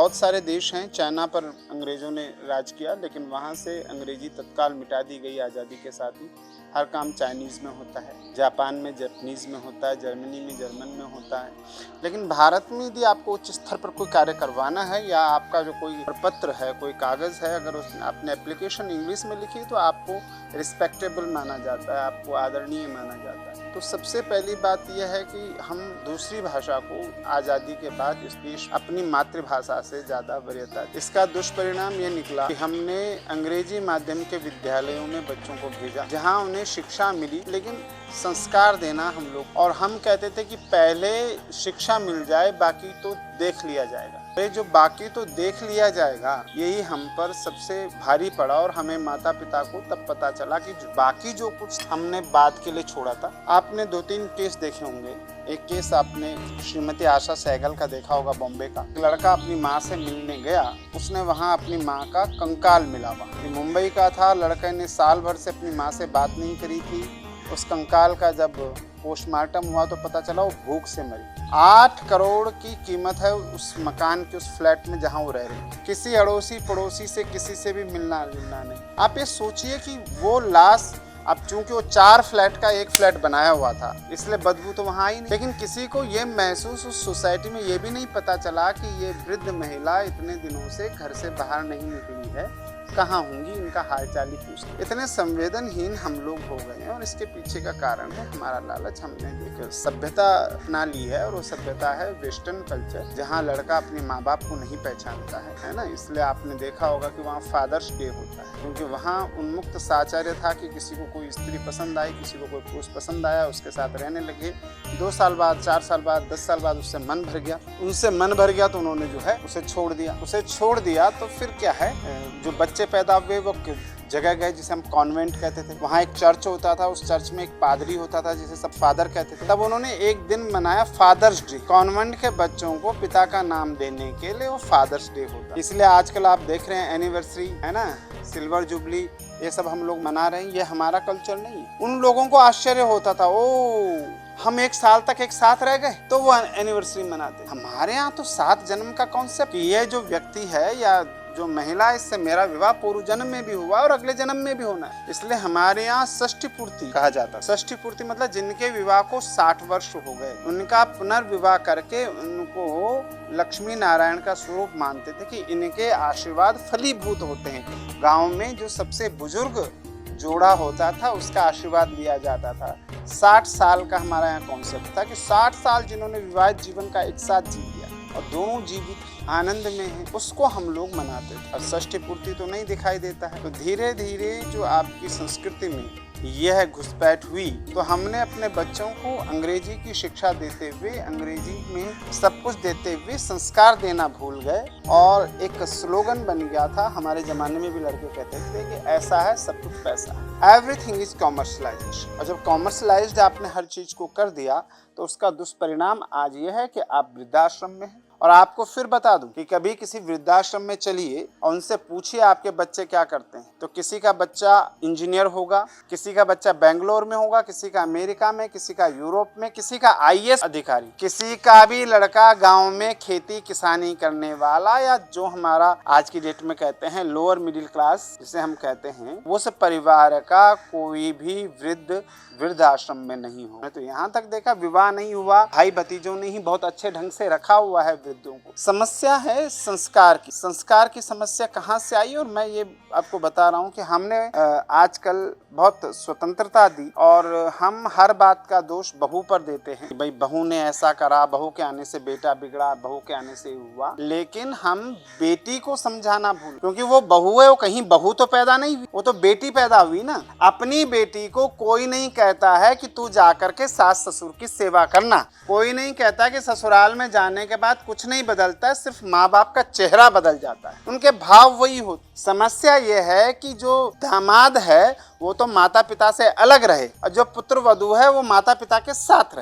बहुत सारे देश हैं, चाइना पर अंग्रेज़ों ने राज किया, लेकिन वहाँ से अंग्रेज़ी तत्काल मिटा दी गई आज़ादी के साथ ही। हर काम चाइनीज़ में होता है, जापान में जापानीज़ में होता है, जर्मनी में जर्मन में होता है। लेकिन भारत में यदि आपको उच्च स्तर पर कोई कार्य करवाना है या आपका जो कोई प्रपत्र है, कोई कागज़ है, अगर उसने आपने एप्लीकेशन इंग्लिश में लिखी तो आपको रिस्पेक्टेबल माना जाता है, आपको आदरणीय माना जाता है। तो सबसे पहली बात यह है कि हम दूसरी भाषा को आज़ादी के बाद इस देश अपनी मातृभाषा से ज़्यादा वरीयता। इसका दुष्परिणाम ये निकला कि हमने अंग्रेजी माध्यम के विद्यालयों में बच्चों को भेजा, जहाँ उन्हें शिक्षा मिली, लेकिन संस्कार देना हम लोग, और हम कहते थे कि पहले शिक्षा मिल जाए, बाकी तो देख लिया जाएगा। ये जो बाकी तो देख लिया जाएगा, यही हम पर सबसे भारी पड़ा, और हमें माता पिता को तब पता चला कि बाकी जो कुछ हमने बात के लिए छोड़ा था। आपने 2-3 केस देखे होंगे। एक केस आपने श्रीमती आशा सहगल का देखा होगा, बॉम्बे का। एक लड़का अपनी माँ से मिलने गया, उसने वहाँ अपनी माँ का कंकाल मिला हुआ। ये मुंबई का था, लड़के ने साल भर से अपनी माँ से बात नहीं करी थी। उस कंकाल का जब पोस्टमार्टम हुआ तो पता चला वो भूख से मरी। 8 करोड़ की कीमत है उस मकान के, उस फ्लैट में जहाँ वो रह रहे। किसी अड़ोसी पड़ोसी से किसी से भी मिलना जुलना नहीं। आप ये सोचिए कि वो लाश, अब चूंकि वो 4 फ्लैट का 1 फ्लैट बनाया हुआ था, इसलिए बदबू तो वहाँ आई नहीं। लेकिन किसी को ये महसूस उस सोसाइटी में ये भी नहीं पता चला कि ये वृद्ध महिला इतने दिनों से घर से बाहर नहीं निकली है, कहाँ होंगी, इनका हालचाल ही पूछते। इतने संवेदनहीन हम लोग हो गए हैं, और इसके पीछे का कारण है हमारा लालच। हमने एक सभ्यता अपना ली है, और वो सभ्यता है वेस्टर्न कल्चर, जहाँ लड़का अपने माँ बाप को नहीं पहचानता है ना। इसलिए आपने देखा होगा कि वहाँ फादर्स डे होता है, क्योंकि वहाँ उन्मुक्त साहचर्य था कि किसी को कोई स्त्री पसंद आई, किसी को कोई पुरुष पसंद आया, उसके साथ रहने लगे। 2 साल बाद, 4 साल बाद, 10 साल बाद उससे मन भर गया। उनसे मन भर गया तो उन्होंने जो है उसे छोड़ दिया। तो फिर क्या है, जो बच्चे पैदा हुए वो जगह गए जिसे हम कॉन्वेंट कहते थे। वहाँ एक चर्च होता था, उस चर्च में एक पादरी होता था जिसे सब फादर कहते थे। तब उन्होंने एक दिन मनाया फादर्स डे। कॉन्वेंट के बच्चों को पिता का नाम देने के लिए वो फादर्स डे होता। इसलिए आजकल आप देख रहे हैं एनिवर्सरी है ना, सिल्वर जुबली, ये सब हम लोग मना रहे हैं। ये हमारा कल्चर नहीं है। उन लोगों को आश्चर्य होता था, ओ हम 1 साल तक एक साथ रह गए तो वो एनिवर्सरी मनाते। हमारे यहाँ तो 7 जन्म का कॉन्सेप्ट, ये जो व्यक्ति है या जो महिला, इससे मेरा विवाह पूर्व जन्म में भी हुआ और अगले जन्म में भी होना है। इसलिए हमारे यहाँ षष्ठी पूर्ति कहा जाता है। षष्ठी पूर्ति मतलब जिनके विवाह को 60 वर्ष हो गए, उनका पुनर्विवाह करके उनको लक्ष्मी नारायण का स्वरूप मानते थे कि इनके आशीर्वाद फलीभूत होते हैं। गाँव में जो सबसे बुजुर्ग जोड़ा होता था उसका आशीर्वाद लिया जाता था। 60 साल का हमारा यहाँ कॉन्सेप्ट था कि 60 साल जिन्होंने विवाहित जीवन का एक साथ जी लिया और दोनों जीवित आनंद में हैं, उसको हम लोग मनाते थे। और षष्ठी पूर्ति तो नहीं दिखाई देता है। तो धीरे धीरे जो आपकी संस्कृति में यह घुसपैठ हुई, तो हमने अपने बच्चों को अंग्रेजी की शिक्षा देते हुए, अंग्रेजी में सब कुछ देते हुए संस्कार देना भूल गए। और एक स्लोगन बन गया था, हमारे ज़माने में भी लड़के कहते थे कि ऐसा है सब कुछ पैसा है, एवरीथिंग इज कॉमर्शलाइज्ड। और जब कॉमर्शलाइज्ड आपने हर चीज़ को कर दिया, तो उसका दुष्परिणाम आज ये है कि आप वृद्धाश्रम में हैं। और आपको फिर बता दूं कि कभी किसी वृद्धाश्रम में चलिए और उनसे पूछिए आपके बच्चे क्या करते हैं, तो किसी का बच्चा इंजीनियर होगा, किसी का बच्चा बेंगलोर में होगा, किसी का अमेरिका में, किसी का यूरोप में, किसी का IAS अधिकारी, किसी का भी लड़का गांव में खेती किसानी करने वाला, या जो हमारा आज की डेट में कहते हैं लोअर मिडिल क्लास जिसे हम कहते हैं, वो सब परिवार का कोई भी वृद्धाश्रम में नहीं हो। तो यहाँ तक देखा, विवाह नहीं हुआ, भाई भतीजों ने ही बहुत अच्छे ढंग से रखा हुआ है वृद्धों को। समस्या है संस्कार की समस्या कहाँ से आई। और मैं ये आपको बता रहा हूँ कि हमने आजकल बहुत स्वतंत्रता दी, और हम हर बात का दोष बहू पर देते हैं। भाई बहू ने ऐसा करा, बहू के आने से बेटा बिगड़ा, बहू के आने से हुआ। लेकिन हम बेटी को समझाना भूल, क्योंकि वो बहू है, वो कहीं बहू तो पैदा नहीं हुई, वो तो बेटी पैदा हुई ना। अपनी बेटी को कोई नहीं कहता है कि तू जाकर के सास ससुर की सेवा करना। कोई नहीं कहता कि ससुराल में जाने के बाद कुछ नहीं बदलता है, सिर्फ माँ बाप का चेहरा बदल जाता है, उनके भाव वही होते। समस्या ये है कि जो दामाद है वो तो माता पिता से अलग रहे, और जो पुत्र वधू है वो माता पिता के साथ रहे।